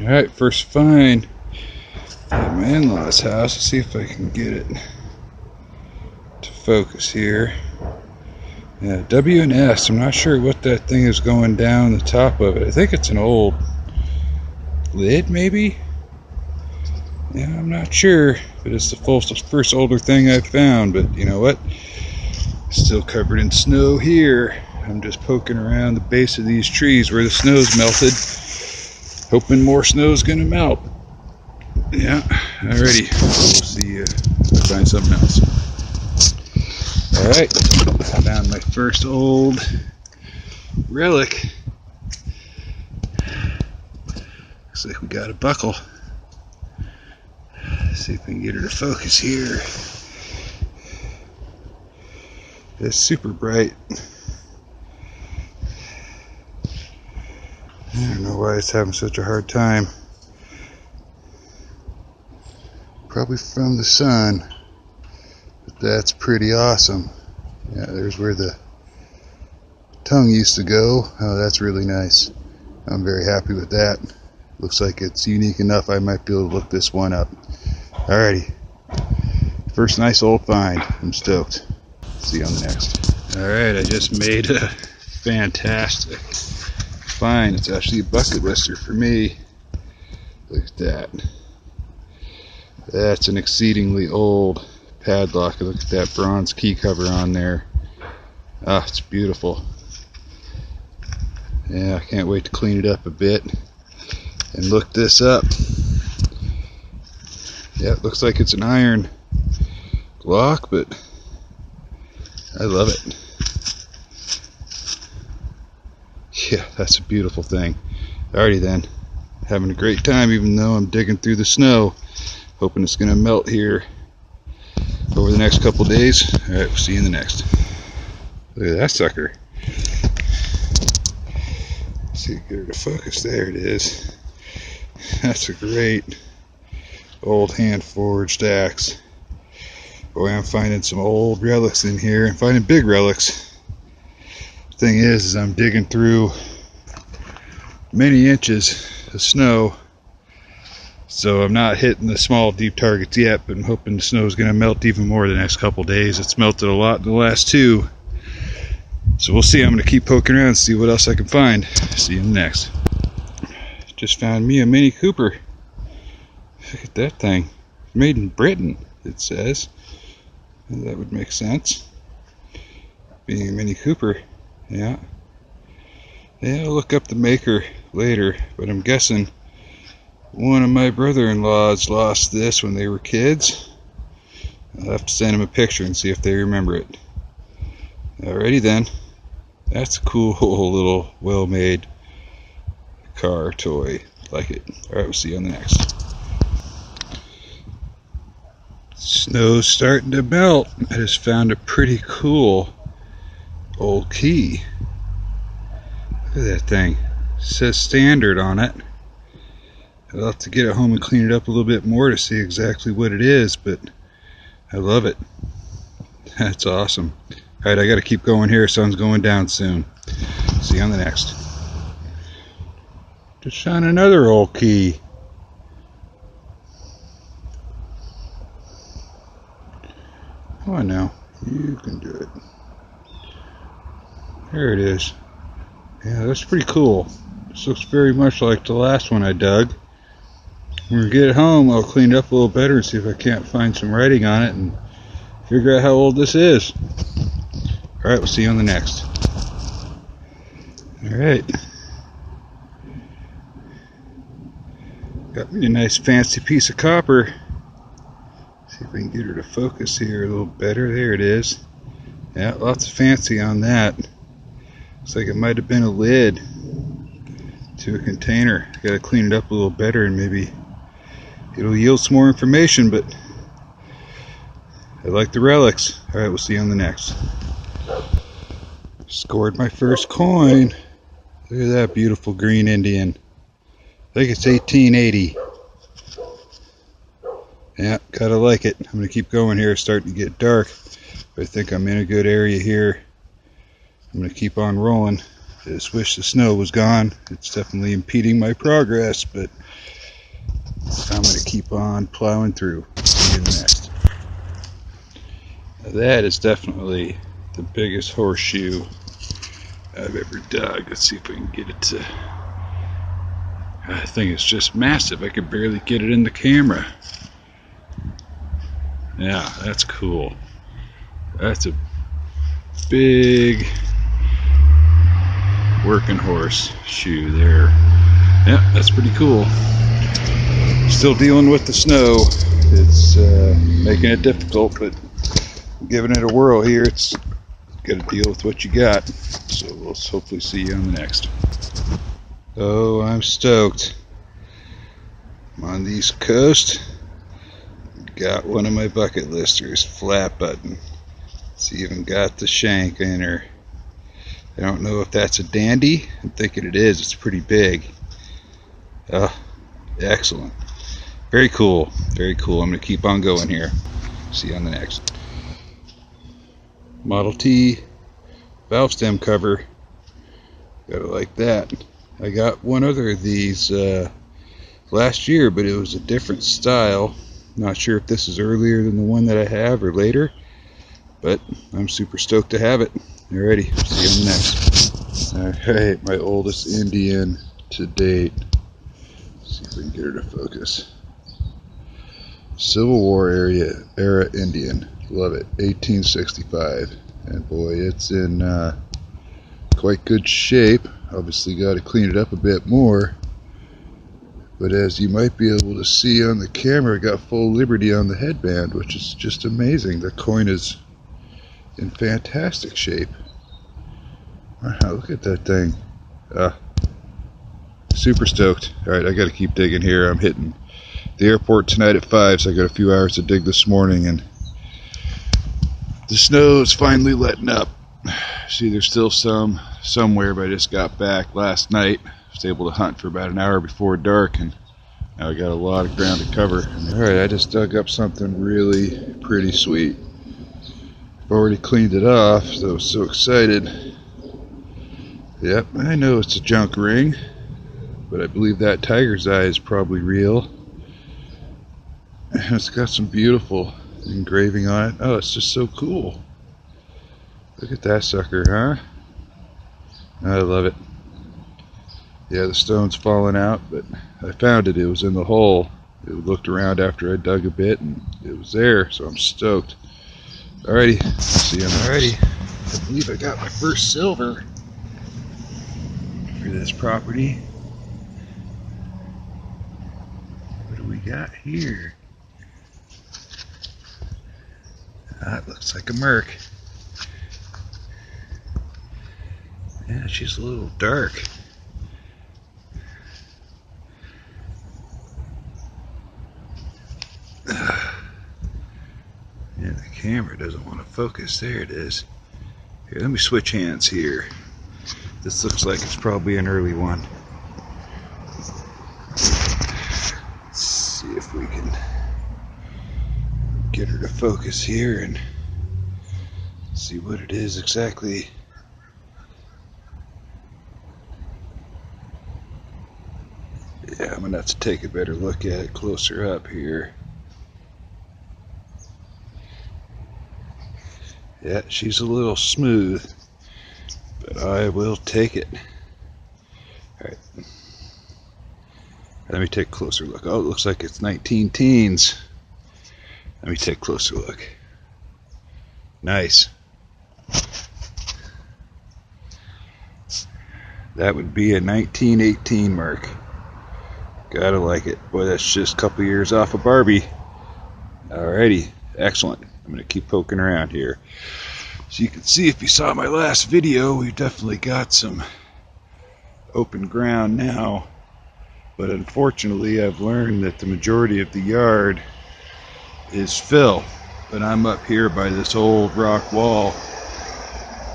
Alright, first find at my in-laws house. Let's see if I can get it to focus here. Yeah, W&S. I'm not sure what that thing is going down the top of it. I think it's an old lid, maybe? Yeah, I'm not sure, but it's the first older thing I've found. But you know what? Still covered in snow here. I'm just poking around the base of these trees where the snow's melted, hoping more snow's gonna melt. Yeah, alrighty. We'll see if I find something else. Alright, found my first old relic. Looks like we got a buckle. See if we can get her to focus here. It's super bright. I don't know why it's having such a hard time. Probably from the sun. But that's pretty awesome. Yeah, there's where the tongue used to go. Oh, that's really nice. I'm very happy with that. Looks like it's unique enough I might be able to look this one up. Alrighty. First nice old find. I'm stoked. See you on the next. Alright, I just made a fantastic find. It's actually a bucket lister for me. Look at that. That's an exceedingly old padlock. Look at that bronze key cover on there. Ah, it's beautiful. Yeah, I can't wait to clean it up a bit and look this up. Yeah, it looks like it's an iron lock, but I love it. Yeah, that's a beautiful thing. Alrighty then. Having a great time even though I'm digging through the snow. Hoping it's going to melt here over the next couple days. Alright, we'll see you in the next. Look at that sucker. See, get her to focus. There it is. That's a great old hand-forged axe. Boy, I'm finding some old relics in here. I'm finding big relics. The thing is I'm digging through many inches of snow. So I'm not hitting the small deep targets yet, but I'm hoping the snow is going to melt even more the next couple days. It's melted a lot in the last two. So we'll see. I'm going to keep poking around and see what else I can find. See you in the next. Just found me a Mini Cooper. Look at that thing. Made in Britain, it says. And that would make sense. Being a Mini Cooper. Yeah. Yeah, I'll look up the maker later, but I'm guessing one of my brother-in-laws lost this when they were kids. I'll have to send them a picture and see if they remember it. Alrighty then. That's a cool little well-made car toy. Like it. Alright, we'll see you on the next. Snow's starting to melt. I just found a pretty cool old key. Look at that thing. It says standard on it. I'll have to get it home and clean it up a little bit more to see exactly what it is, but I love it. That's awesome. Alright, I gotta keep going here. Sun's going down soon. See you on the next. Just found another old key. Come on now. You can do it. There it is. Yeah, that's pretty cool. This looks very much like the last one I dug. When we get it home, I'll clean it up a little better and see if I can't find some writing on it and figure out how old this is. Alright, we'll see you on the next. Alright. Got me a nice fancy piece of copper. See if we can get her to focus here a little better. There it is. Yeah, lots of fancy on that. Looks like it might have been a lid to a container. Gotta clean it up a little better and maybe it'll yield some more information, but I like the relics. Alright, we'll see you on the next. Scored my first coin. Look at that beautiful green Indian. I think it's 1880. Yeah, gotta like it. I'm gonna keep going here. It's starting to get dark, but I think I'm in a good area here. I'm gonna keep on rolling. I just wish the snow was gone. It's definitely impeding my progress, but I'm going to keep on plowing through. See you in the next. Now that is definitely the biggest horseshoe I've ever dug. Let's see if we can get it to... I think it's just massive. I could barely get it in the camera. Yeah, that's cool. That's a big working horse shoe there. Yeah, that's pretty cool. Still dealing with the snow. It's making it difficult, but giving it a whirl here. It's got to deal with what you got. So we'll hopefully see you on the next. Oh, I'm stoked. I'm on the East Coast. Got one of my bucket listers, flat button. It's even got the shank in her. I don't know if that's a dandy. I'm thinking it is. It's pretty big. Excellent. Very cool. Very cool. I'm going to keep on going here. See you on the next. Model T valve stem cover. Gotta like that. I got one other of these last year, but it was a different style. Not sure if this is earlier than the one that I have or later, but I'm super stoked to have it. Alrighty, see you on the next. Alright, my oldest Indian to date. Let's see if we can get her to focus. Civil War era Indian. Love it. 1865. And boy, it's in quite good shape. Obviously got to clean it up a bit more. But as you might be able to see on the camera, I got full liberty on the headband, which is just amazing. The coin is in fantastic shape. Wow, look at that thing. Super stoked. Alright, I got to keep digging here. I'm hitting the airport tonight at 5, so I got a few hours to dig this morning, and the snow is finally letting up. See, there's still some somewhere, but I just got back last night. I was able to hunt for about an hour before dark, and now I got a lot of ground to cover. Alright, I just dug up something really pretty sweet. I've already cleaned it off, so I was so excited. Yep, I know it's a junk ring, but I believe that tiger's eye is probably real. And it's got some beautiful engraving on it. Oh, it's just so cool. Look at that sucker, huh? I love it. Yeah, the stone's falling out, but I found it. It was in the hole. It looked around after I dug a bit, and it was there, so I'm stoked. Alrighty, see you. Alrighty, I believe I got my first silver for this property. What do we got here? That looks like a Merc. Yeah, she's a little dark. Yeah, the camera doesn't want to focus. There it is. Here, let me switch hands here. This looks like it's probably an early one. Let's see if we can get her to focus here and see what it is exactly. Yeah, I'm gonna have to take a better look at it closer up here. Yeah, she's a little smooth, but I will take it. Alright. Let me take a closer look. Oh, it looks like it's 19 teens. Let me take a closer look. Nice. That would be a 1918 Merc. Gotta like it. Boy, that's just a couple years off of Barbie. Alrighty, excellent. I'm gonna keep poking around here. So you can see, if you saw my last video, we've definitely got some open ground now. But unfortunately, I've learned that the majority of the yard is fill. But I'm up here by this old rock wall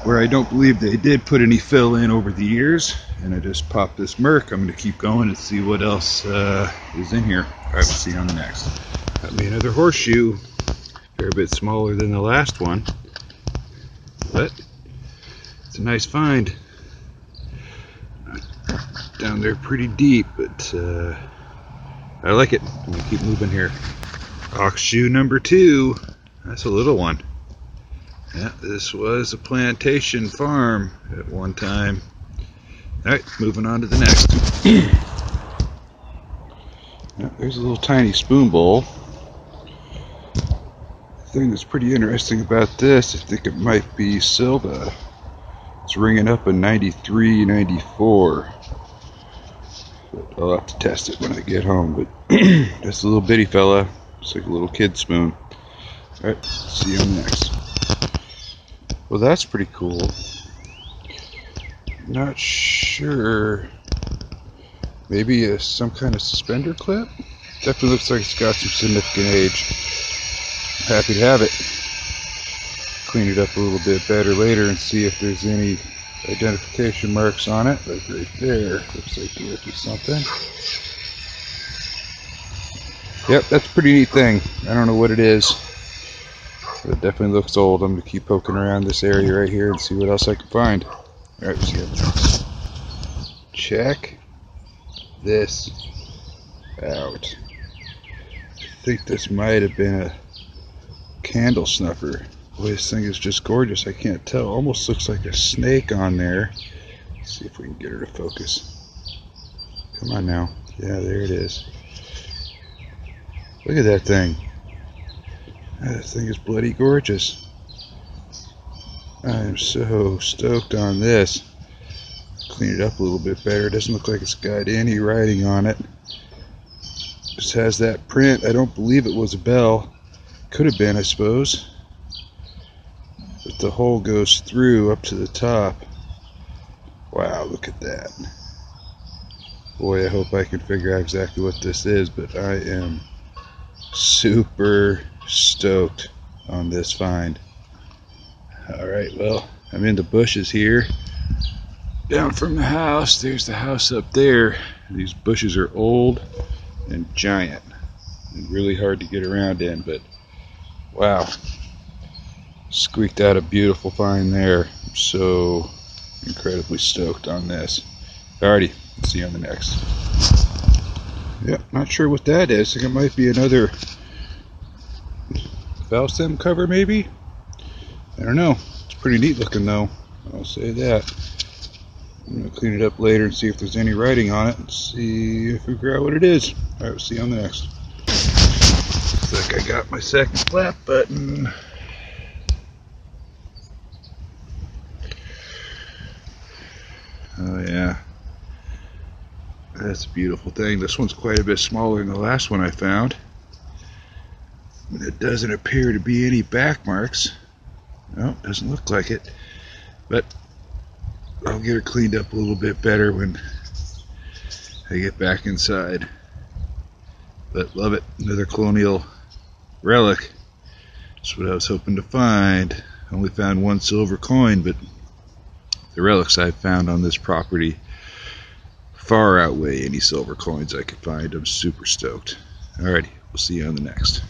where I don't believe they did put any fill in over the years. And I just popped this Merc. I'm going to keep going and see what else is in here. Alright, we'll see you on the next. Got me another horseshoe. They're a bit smaller than the last one, but it's a nice find. Down there pretty deep, but I like it. I'm gonna keep moving here. Ox shoe number 2. That's a little one. Yeah, this was a plantation farm at one time. Alright, moving on to the next. Yeah, there's a little tiny spoon bowl. The thing that's pretty interesting about this, I think it might be Silva. It's ringing up a 93, 94. But I'll have to test it when I get home. But that's a little bitty fella. It's like a little kid spoon. Alright, see you on the next. Well, that's pretty cool. Not sure. Maybe some kind of suspender clip? Definitely looks like it's got some significant age. I'm happy to have it. Clean it up a little bit better later and see if there's any identification marks on it. Like right there. Looks like there might be something. Yep, that's a pretty neat thing. I don't know what it is. But it definitely looks old. I'm going to keep poking around this area right here and see what else I can find. Alright, let's see it. Check this out. I think this might have been a candle snuffer. Boy, this thing is just gorgeous. I can't tell. Almost looks like a snake on there. Let's see if we can get her to focus. Come on now. Yeah, there it is. Look at that thing. That thing is bloody gorgeous. I am so stoked on this. Clean it up a little bit better. It doesn't look like it's got any writing on it. Just has that print. I don't believe it was a bell. Could have been, I suppose. But the hole goes through up to the top. Wow, look at that. Boy, I hope I can figure out exactly what this is, but I am super stoked on this find. Alright, well, I'm in the bushes here. Down from the house, there's the house up there. These bushes are old and giant and really hard to get around in, but wow. Squeaked out a beautiful find there. I'm so incredibly stoked on this. Alrighty, see you on the next. Yep, not sure what that is. I think it might be another valve stem cover, maybe? I don't know. It's pretty neat looking though. I'll say that. I'm going to clean it up later and see if there's any writing on it and see if we figure out what it is. Alright, we'll see you on the next. Looks like I got my second flap button. Oh yeah. That's a beautiful thing. This one's quite a bit smaller than the last one I found. And it doesn't appear to be any back marks. No, doesn't look like it. But I'll get her cleaned up a little bit better when I get back inside. But love it. Another colonial relic. That's what I was hoping to find. I only found one silver coin, but the relics I've found on this property far outweigh any silver coins I could find. I'm super stoked. Alrighty, we'll see you on the next.